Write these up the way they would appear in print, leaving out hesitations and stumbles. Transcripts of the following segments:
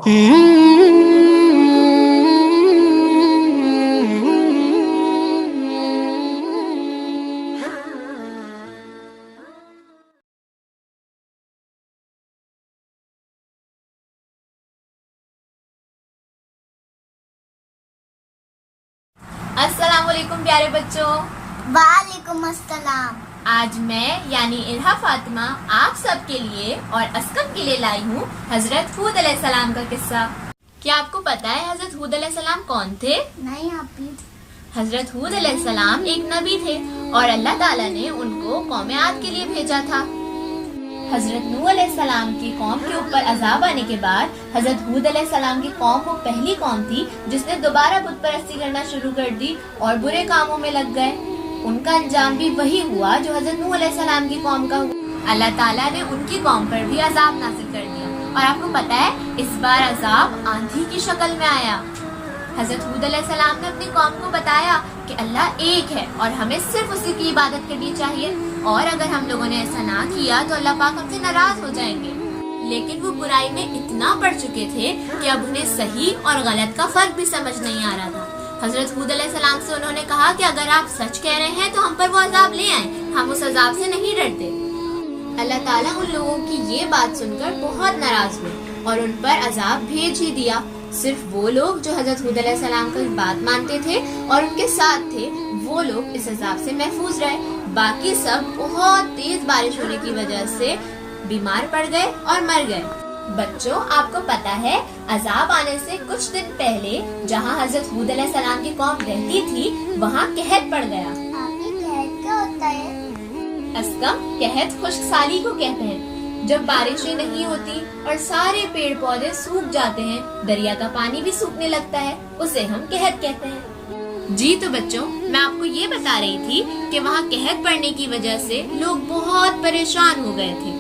अस्सलाम वालेकुम प्यारे बच्चों। वालेकुम अस्सलाम। आज मैं यानी इरहा फातिमा आप सबके लिए और असकम के लिए लाई हूँ हजरत हूद अलैहिस्सलाम का किस्सा। क्या आपको पता है हजरत हूद अलैहिस्सलाम कौन थे? नहीं हाफिज। हजरत हूद अलैहिस्सलाम एक नबी थे और अल्लाह ताला ने उनको कौम आद के लिए भेजा था। हजरत नूह अलैहिस्सलाम की कौम के ऊपर अजाब आने के बाद हजरत हूद अलैहिस्सलाम की कौम वो पहली कौम थी जिसने दोबारा बुत परस्ती करना शुरू कर दी और बुरे कामों में लग गए। उनका अंजाम भी वही हुआ जो हजरत नूह अलैहिस्सलाम की कौम का हुआ। अल्लाह ताला ने उनकी कौम पर भी अजाब नाज़िल कर दिया और आपको पता है इस बार अजाब आंधी की शक्ल में आया। हजरत हूद अलैहिस्सलाम ने अपनी कौम को बताया कि अल्लाह एक है और हमें सिर्फ उसी की इबादत करनी चाहिए और अगर हम लोगों ने ऐसा ना किया तो अल्लाह पाक हमसे नाराज हो जाएंगे। लेकिन वो बुराई में इतना पड़ चुके थे कि अब उन्हें सही और गलत का फर्क भी समझ नहीं आ रहा था। हजरत हूद अलैहिस्सलाम से उन्होंने कहा कि अगर आप सच कह रहे हैं तो हम पर वो अजाब ले आए, हम उस अजाब से नहीं डरते। अल्लाह ताला उन लोगों की ये बात सुनकर बहुत नाराज हुए और उन पर अजाब भेज ही दिया। सिर्फ वो लोग जो हजरत हूद अलैहिस्सलाम की बात मानते थे और उनके साथ थे वो लोग इस अजाब से महफूज रहे। बाकी सब बहुत तेज बारिश होने की वजह से बीमार पड़ गए और मर गए। बच्चों आपको पता है अजाब आने से कुछ दिन पहले जहाँ हजरत हूद अलैहिस्सलाम की कौम रहती थी वहाँ कहत पड़ गया। कहत क्या होता है? असकम, कहत खुश्क साली को कहते हैं। जब बारिशें नहीं होती और सारे पेड़ पौधे सूख जाते हैं, दरिया का पानी भी सूखने लगता है, उसे हम कहत कहते हैं। जी तो बच्चों मैं आपको ये बता रही थी कि वहाँ कहत पड़ने की वजह से लोग बहुत परेशान हो गए थे।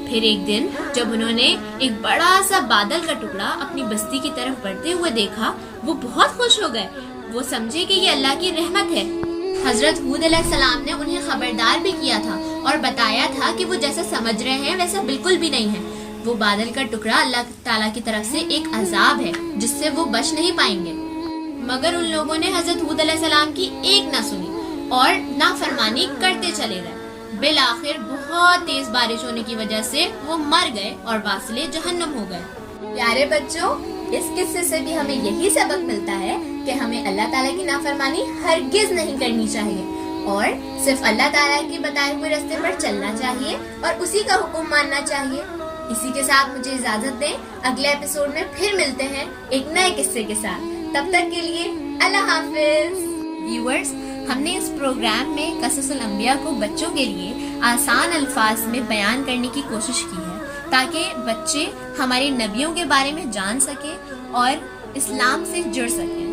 फिर एक दिन जब उन्होंने एक बड़ा सा बादल का टुकड़ा अपनी बस्ती की तरफ बढ़ते हुए देखा, वो बहुत खुश हो गए। वो समझे कि ये अल्लाह की रहमत है। हजरत हूद अलैहिस्सलाम ने उन्हें खबरदार भी किया था और बताया था कि वो जैसा समझ रहे हैं वैसा बिल्कुल भी नहीं है। वो बादल का टुकड़ा अल्लाह ताला की तरफ से एक अजाब है जिससे वो बच नहीं पाएंगे। मगर उन लोगों ने हजरत हूद अलैहिस्सलाम की एक ना सुनी और नाफरमानी करते चले गए। बिल आखिर बहुत तेज बारिश होने की वजह से वो मर गए और वासिले जहन्नम हो गए। प्यारे बच्चों इस किस्से से भी हमें यही सबक मिलता है कि हमें अल्लाह ताला की नाफरमानी हरगिज नहीं करनी चाहिए और सिर्फ अल्लाह ताला के बताए हुए रास्ते पर चलना चाहिए और उसी का हुक्म मानना चाहिए। इसी के साथ मुझे इजाजत दें, अगले एपिसोड में फिर मिलते हैं एक नए किस्से के साथ। तब तक के लिए अल्लाह हाफिज। व्यूअर्स हमने इस प्रोग्राम में क़ससुल अंबिया को बच्चों के लिए आसान अल्फाज में बयान करने की कोशिश की है ताकि बच्चे हमारे नबियों के बारे में जान सके और इस्लाम से जुड़ सकें।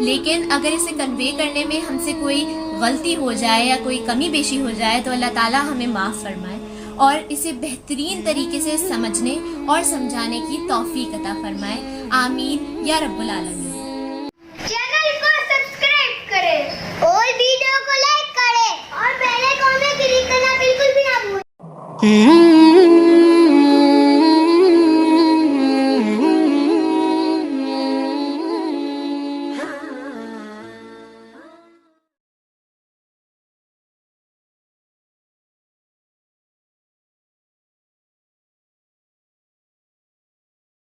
लेकिन अगर इसे कन्वे करने में हमसे कोई गलती हो जाए या कोई कमी बेशी हो जाए तो अल्लाह ताला हमें माफ़ फरमाए और इसे बेहतरीन तरीके से समझने और समझाने की तौफीक अता फरमाए। आमीन या रब्बुल आलमीन। चैनल को सब्सक्राइब करें और वीडियो को लाइक करें और बेल आइकन में क्लिक करना बिल्कुल भी ना भूलें।